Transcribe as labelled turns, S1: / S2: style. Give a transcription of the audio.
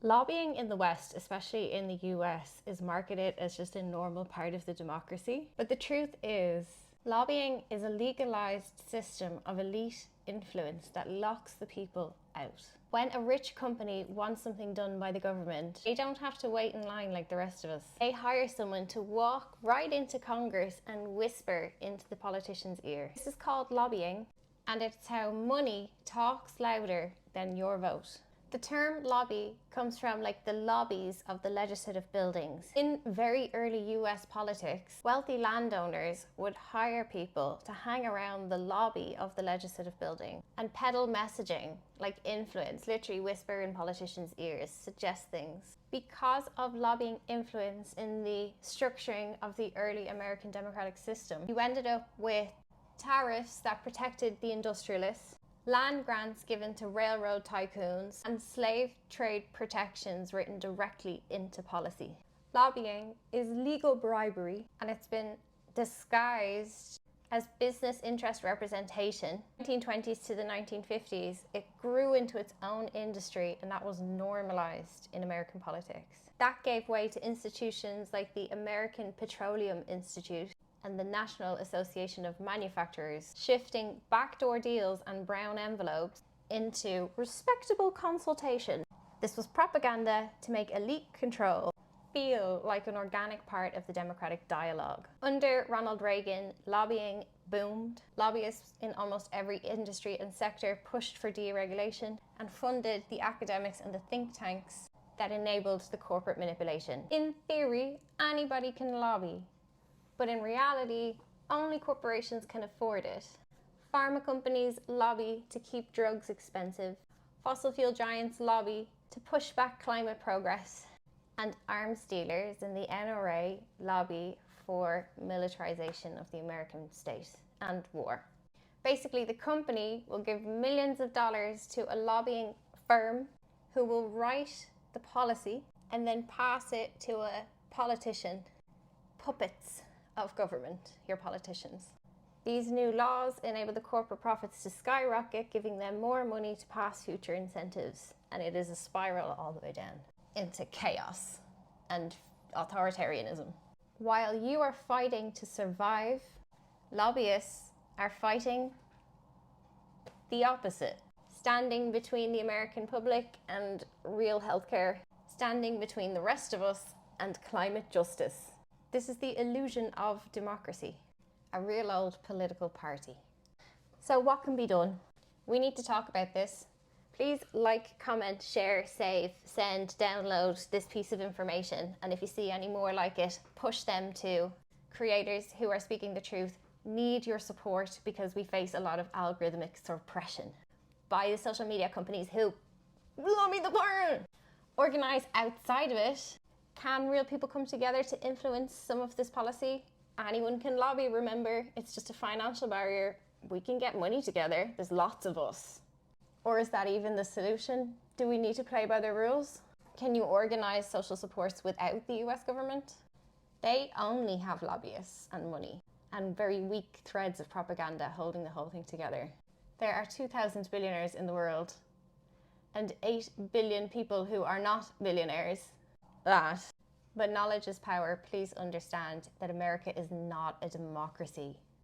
S1: Lobbying in the West, especially in the US, is marketed as just a normal part of the democracy. But the truth is, lobbying is a legalized system of elite influence that locks the people out. When a rich company wants something done by the government, they don't have to wait in line like the rest of us. They hire someone to walk right into Congress and whisper into the politician's ear. This is called lobbying, and it's how money talks louder than your vote. The term lobby comes from the lobbies of the legislative buildings. In very early US politics, wealthy landowners would hire people to hang around the lobby of the legislative building and peddle messaging like influence, literally whisper in politicians' ears, suggest things. Because of lobbying influence in the structuring of the early American democratic system, you ended up with tariffs that protected the industrialists, land grants given to railroad tycoons, and slave trade protections written directly into policy. Lobbying is legal bribery, and it's been disguised as business interest representation. 1920s to the 1950s, it grew into its own industry, and that was normalized in American politics. That gave way to institutions like the American Petroleum Institute and the National Association of Manufacturers, shifting backdoor deals and brown envelopes into respectable consultation. This was propaganda to make elite control feel like an organic part of the democratic dialogue. Under Ronald Reagan, lobbying boomed. Lobbyists in almost every industry and sector pushed for deregulation and funded the academics and the think tanks that enabled the corporate manipulation. In theory, anybody can lobby, but in reality, only corporations can afford it. Pharma companies lobby to keep drugs expensive. Fossil fuel giants lobby to push back climate progress. And arms dealers in the NRA lobby for militarization of the American state and war. Basically, the company will give millions of dollars to a lobbying firm who will write the policy and then pass it to a politician. Puppets of government, your politicians. These new laws enable the corporate profits to skyrocket, giving them more money to pass future incentives. And it is a spiral all the way down into chaos and authoritarianism. While you are fighting to survive, lobbyists are fighting the opposite, standing between the American public and real healthcare, standing between the rest of us and climate justice. This is the illusion of democracy, a real old political party. So what can be done? We need to talk about this. Please like, comment, share, save, send, download this piece of information. And if you see any more like it, push them to. Creators who are speaking the truth need your support because we face a lot of algorithmic suppression by the social media companies who lobby the power. Organize outside of it. Can real people come together to influence some of this policy? Anyone can lobby, remember. It's just a financial barrier. We can get money together. There's lots of us. Or is that even the solution? Do we need to play by the rules? Can you organize social supports without the US government? They only have lobbyists and money and very weak threads of propaganda holding the whole thing together. There are 2,000 billionaires in the world and 8 billion people who are not billionaires. But knowledge is power. Please understand that America is not a democracy.